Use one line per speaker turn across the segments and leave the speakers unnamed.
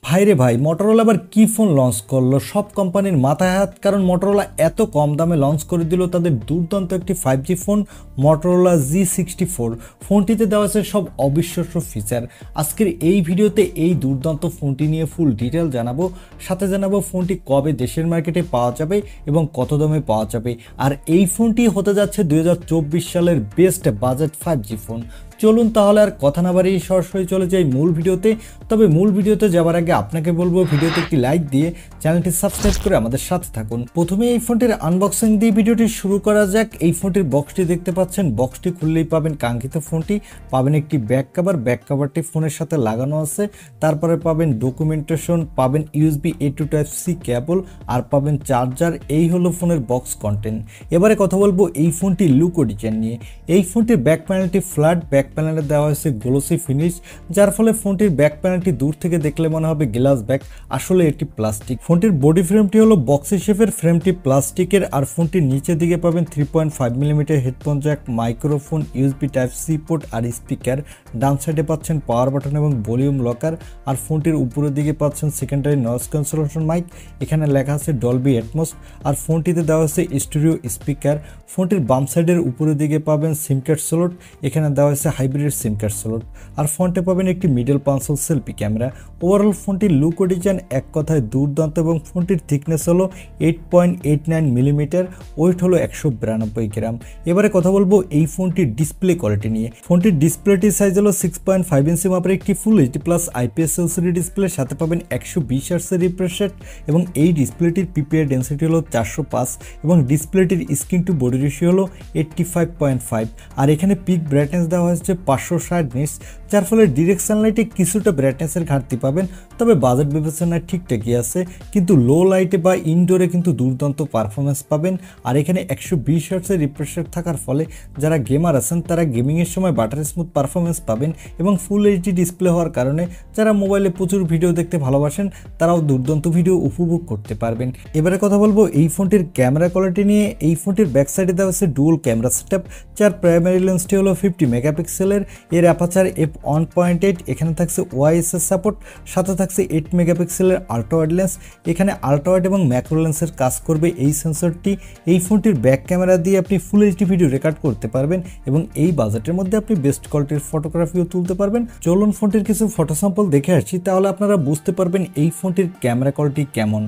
ভাইরে ভাই, মোটরোলা আবার কি ফোন লঞ্চ করলো? সব কোম্পানির মাথায় হাত, কারণ মোটরোলা এত কম দামে লঞ্চ করে দিল তাদের দুর্দান্ত একটি 5G ফোন মোটরোলা G64। ফোনটিতে দেওয়া আছে সব অবিশ্বাস্য ফিচার। আজকের এই ভিডিওতে এই দুর্দান্ত ফোনটি নিয়ে ফুল ডিটেল জানাবো, সাথে জানাবো ফোনটি কবে দেশের মার্কেটে পাওয়া যাবে এবং কত দামে পাওয়া যাবে। আর এই ফোনটি হতে যাচ্ছে 2024 সালের বেস্ট বাজেট 5G ফোন। চলুন তাহলে আর কথা না বাড়িয়ে সরাসরি চলে যাই মূল ভিডিওতে। তবে মূল ভিডিওতে যাওয়ার আগে আপনাকে বলবো ভিডিওতে একটি লাইক দিয়ে চ্যানেলটি সাবস্ক্রাইব করে আমাদের সাথে থাকুন। প্রথমে এই ফোনটির আনবক্সিং দিয়ে ভিডিওটি শুরু করা যাক। এই ফোনটির বক্সটি দেখতে পাচ্ছেন, বক্সটি খুললেই পাবেন কাঙ্ক্ষিত ফোনটি, পাবেন একটি ব্যাক কভার, ব্যাক কভারটি ফোনের সাথে লাগানো আছে, তারপরে পাবেন ডকুমেন্টেশন, পাবেন USB A to Type-C কেবল, আর পাবেন চার্জার। এই হলো ফোনের বক্স কন্টেন্ট। এবারে কথা বলবো এই ফোনটির লুক ও ডিজাইন নিয়ে। এই ফোনটির ব্যাক প্যানেলটি ফ্ল্যাট, ব্যাক প্যানেলে দেওয়া হয়েছে গ্লোসি ফিনিশ, যার ফলে ফোনটির ব্যাক প্যানেলটি দূর থেকে দেখলে মনে হবে গ্লাস ব্যাক, আসলে এটি প্লাস্টিক। ফোনটির বডি ফ্রেমটি হলো বক্সি শেপের, ফ্রেমটি প্লাস্টিকের। আর ফোনটির নিচের দিকে পাবেন 3.5 millimetre headphone jack, microphone, USB Type-C port আর স্পিকার। ডান সাইডে পাচ্ছেন পাওয়ার বাটন এবং ভলিউম লকার। আর ফোনটির উপরের দিকে পাচ্ছেন সেকেন্ডারি নয়েজ ক্যান্সেলেশন মাইক, এখানে লেখা আছে ডলবি অ্যাটমস। আর ফোনটিতে দেওয়া আছে স্টিরিও স্পিকার। ফোনটির বাম সাইডের উপরের দিকে পাবেন সিম কার্ড স্লট, এখানে দেওয়া হয়েছে হাইব্রিড সিম কার্ড স্লট। আর ফোনটে পাবেন একটি মিডল পাঞ্চল সেলফি ক্যামেরা। ওভারঅল ফোনটির লুক ও ডিজাইন এক কথায় দুর্দান্ত, এবং ফোনটির থিকনেস হলো 8.89 মিলিমিটার, ওয়েট হলো 192 গ্রাম। এবারে কথা বলবো এই ফোনটির ডিসপ্লে কোয়ালিটি নিয়ে। ফোনটির ডিসপ্লেটির সাইজ হলো 6.5 ইঞ্চি মাপের একটি full HD plus IPS LCD display, সাথে পাবেন 120 হার্টজের রিফ্রেশ রেট, এবং এই ডিসপ্লেটির PPI ডেন্সিটি হলো 405, এবং ডিসপ্লেটির স্ক্রিন টু বডি রেশিও হলো 85.5। আর এখানে পিক ব্রাইটনেস দেওয়া হয়েছে 560 নিটস, যার ফলে ডিরেক্ট সানলাইটে কিছুটা ব্রাইটনেসের ঘাটতি পাবেন। তবে বাজেট বিবেচনায় ঠিকঠাকই আছে, কিন্তু লো লাইটে বা ইনডোরে কিন্তু দুর্দান্ত পারফরমেন্স পাবেন। আর এখানে 120 হার্টজের রিফ্রেশ রেট থাকার ফলে যারা গেমার আছেন তারা গেমিংয়ের সময় বাটার স্মুথ পারফরমেন্স পাবেন, এবং ফুল এইচডি ডিসপ্লে হওয়ার কারণে যারা মোবাইলে প্রচুর ভিডিও দেখতে ভালোবাসেন তারাও দুর্দান্ত ভিডিও উপভোগ করতে পারবেন। এবারে কথা বলবো এই ফোনটির ক্যামেরা কোয়ালিটি নিয়ে। এই ফোনটির ব্যাক সাইডে দেওয়া আছে ডুয়াল ক্যামেরা সেটআপ, যার প্রাইমারি লেন্সটি হলো 50 মেগাপিক্সেলের, এর অ্যাপারচার f1.8, এখানে থাকছে OIS সাপোর্ট, সাথে থাকছে 8 মেগাপিক্সেলের আল্ট্রা ওয়াইড লেন্স। এখানে আল্ট্রা ওয়াইড এবং ম্যাক্রো লেন্সের কাজ করবে এই সেন্সরটি। এই ফোনটির ব্যাক ক্যামেরা দিয়ে আপনি ফুল এইচডি ভিডিও রেকর্ড করতে পারবেন, এবং এই বাজেটের মধ্যে আপনি বেস্ট কোয়ালিটির ফটোগ্রাফিও তুলতে পারবেন। চলুন ফোনটির কিছু ফটো স্যাম্পল দেখে আসছি, তাহলে আপনারা বুঝতে পারবেন এই ফোনটির ক্যামেরা কোয়ালিটি কেমন।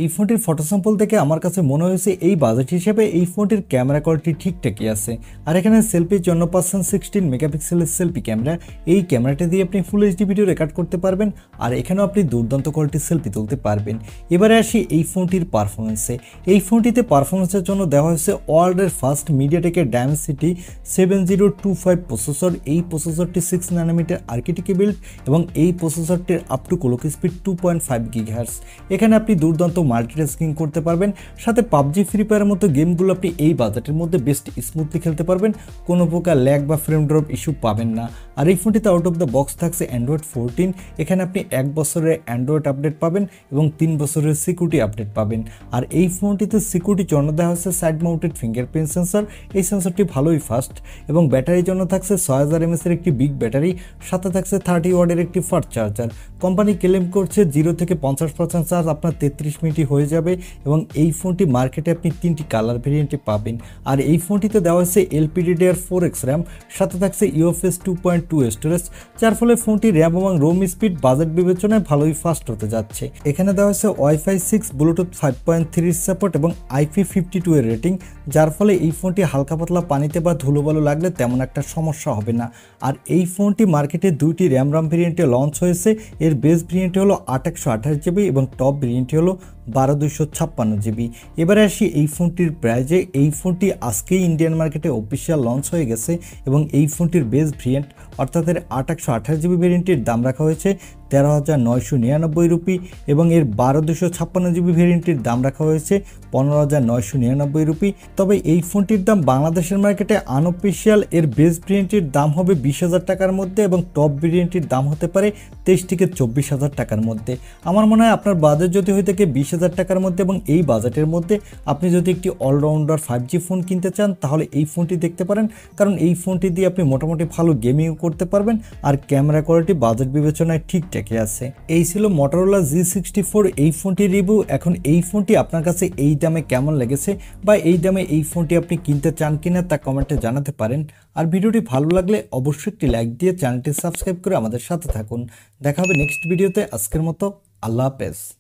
এই ফোনটির ফটো স্যাম্পল থেকে আমার কাছে মনে হয়েছে এই বাজেট হিসেবে এই ফোনটির ক্যামেরা কোয়ালিটি ঠিকঠাকই আছে। আর এখানে সেলফির জন্য পাচ্ছেন 16 মেগাপিক্সেলের সেলফি ক্যামেরা। এই ক্যামেরাটা দিয়ে আপনি ফুল এইচডি ভিডিও রেকর্ড করতে পারবেন, আর এখানেও আপনি দুর্দান্ত কোয়ালিটির সেলফি তুলতে পারবেন। এবারে আসি এই ফোনটির পারফরমেন্সে। এই ফোনটিতে পারফরমেন্সের জন্য দেওয়া হয়েছে ওয়ার্ল্ডের ফার্স্ট মিডিয়াটেকের ডায়মেনসিটি 7025 প্রসেসর। এই প্রসেসরটি 6 ন্যানোমিটার আর্কিটেক্টে বিল্ড, এবং এই প্রসেসরটির up to clock speed 2.5 gigahertz. এখানে আপনি দুর্দান্ত মাল্টিটাস্কিং করতে পারবেন, সাথে পাবজি, ফ্রি ফায়ারের মতো গেমগুলো আপনি এই বাজেটের মধ্যে বেস্ট স্মুথলি খেলতে পারবেন, কোনো প্রকার ল্যাগ বা ফ্রেম ড্রপ ইস্যু পাবেন না। আর এই ফোনটিতে আউট অফ দ্য বক্স থাকছে অ্যান্ড্রয়েড 14, এখানে আপনি 1 বছরের অ্যান্ড্রয়েড আপডেট পাবেন এবং 3 বছরের সিকিউরিটি আপডেট পাবেন। আর এই ফোনটিতে সিকিউরিটির জন্য দেওয়া হচ্ছে সাইড মাউন্টেড ফিঙ্গারপ্রিন্ট সেন্সর। এই সেন্সরটি ভালোই ফাস্ট, এবং ব্যাটারির জন্য থাকছে 6000 mAh এর একটি বিগ ব্যাটারি, সাথে থাকছে 30 ওয়াটের একটি ফাস্ট চার্জার। কোম্পানি ক্লেম করছে 0 থেকে 50% চার্জ আপনার 33 মিনিটই হয়ে যাবে, এবং এই ফোনটি মার্কেটে আপনি 3টি কালার ভেরিয়েন্টে পাবেন। আর এই ফোনটিতে দেওয়া হয়েছে LPDDR4X র্যাম, সাথে থাকছে UFS 2.2 স্টোরেজ, যার ফলে ফোনটি র্যাম এবং রোম স্পিড বাজেট বিবেচনায় ভালোই ফাস্ট হতে যাচ্ছে। এখানে দেওয়া হয়েছে Wi-Fi 6, ব্লুটুথ 5.3 সাপোর্ট এবং IP52 এর রেটিং, যার ফলে এই ফোনটি হালকা পাতলা পানিতে বা ধুলোবালু লাগলে তেমন একটা সমস্যা হবে না। আর এই ফোনটি মার্কেটে 2টি র্যাম ভেরিয়েন্টে লঞ্চ হয়েছে। এর বেস ভেরিয়েন্টটি হলো 8128 জিবি এবং টপ ভেরিয়েন্টটি হলো 12256 জিবি। এবারে আসি এই ফোনটির প্রাইজে। এই ফোনটি আজকেই ইন্ডিয়ান মার্কেটে অফিসিয়াল লঞ্চ হয়ে গেছে, এবং এই ফোনটির বেস ভেরিয়েন্ট অর্থাৎ এর 8/128GB ভেরিয়েন্টের দাম রাখা হয়েছে 13,999 রুপি এবং এর 12/256GB ভেরিয়েন্টের দাম রাখা হয়েছে 15,999 রুপি। তবে এই ফোনটির দাম বাংলাদেশের মার্কেটে আনঅফিসিয়াল এর বেস ভেরিয়েন্টের দাম হবে 20,000 টাকার মধ্যে এবং টপ ভেরিয়েন্টের দাম হতে পারে 23 থেকে 24,000 টাকার মধ্যে। আমার মনে হয় আপনার বাজেট যদি হয়ে থাকে 20,000 টাকার মধ্যে এবং এই বাজেটের মধ্যে আপনি যদি একটি অলরাউন্ডার 5G ফোন কিনতে চান তাহলে এই ফোনটি দেখতে পারেন, কারণ এই ফোনটি দিয়ে আপনি মোটামুটি ভালো গেমিং করতে পারবেন আর ক্যামেরা কোয়ালিটি বাজেট বিবেচনায় ঠিকঠাকই আছে। এই ছিল Motorola G64 এই ফোনটির রিভিউ। এখন এই ফোনটি আপনার কাছে এই দামে কেমন লেগেছে বা এই দামে এই ফোনটি আপনি কিনতে চান কিনা তা কমেন্টে জানাতে পারেন। আর ভিডিওটি ভালো লাগলে অবশ্যই একটি লাইক দিয়ে চ্যানেলটি সাবস্ক্রাইব করে আমাদের সাথে থাকুন। দেখা হবে নেক্সট ভিডিওতে। আজকের মতো আল্লাহ হাফেজ।